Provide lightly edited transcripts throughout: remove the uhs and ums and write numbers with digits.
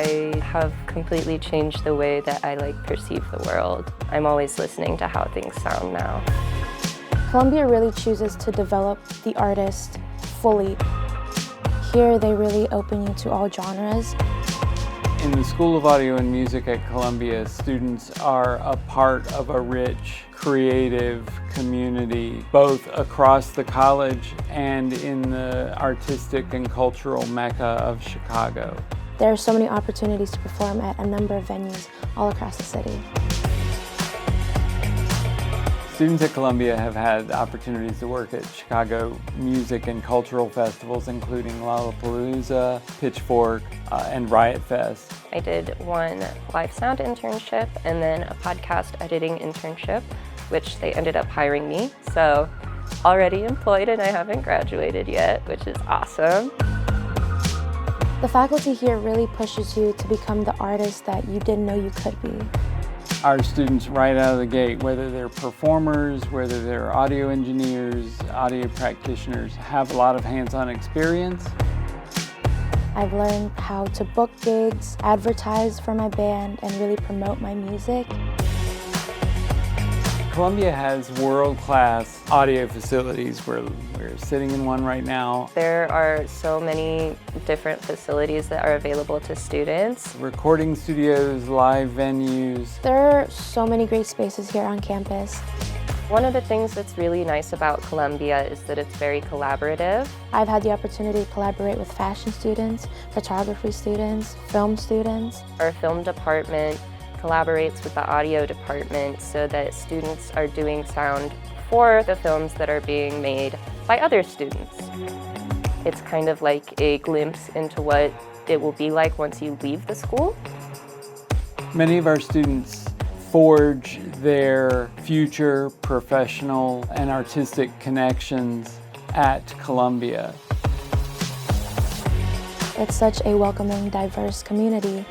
I have completely changed the way that I perceive the world. I'm always listening to how things sound now. Columbia really chooses to develop the artist fully. Here they really open you to all genres. In the School of Audio and Music at Columbia, students are a part of a rich, creative community, both across the college and in the artistic and cultural mecca of Chicago. There are so many opportunities to perform at a number of venues all across the city. Students at Columbia have had opportunities to work at Chicago music and cultural festivals, including Lollapalooza, Pitchfork, and Riot Fest. I did one live sound internship and then a podcast editing internship, which they ended up hiring me. So already employed and I haven't graduated yet, which is awesome. The faculty here really pushes you to become the artist that you didn't know you could be. Our students right out of the gate, whether they're performers, whether they're audio engineers, audio practitioners, have a lot of hands-on experience. I've learned how to book gigs, advertise for my band, and really promote my music. Columbia has world-class audio facilities. We're sitting in one right now. There are so many different facilities that are available to students. Recording studios, live venues. There are so many great spaces here on campus. One of the things that's really nice about Columbia is that it's very collaborative. I've had the opportunity to collaborate with fashion students, photography students, film students. Our film department collaborates with the audio department so that students are doing sound for the films that are being made by other students. It's kind of like a glimpse into what it will be like once you leave the school. Many of our students forge their future professional and artistic connections at Columbia. It's such a welcoming, diverse community.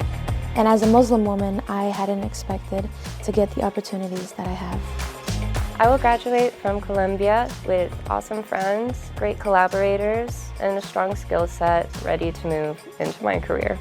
And as a Muslim woman, I hadn't expected to get the opportunities that I have. I will graduate from Columbia with awesome friends, great collaborators, and a strong skill set ready to move into my career.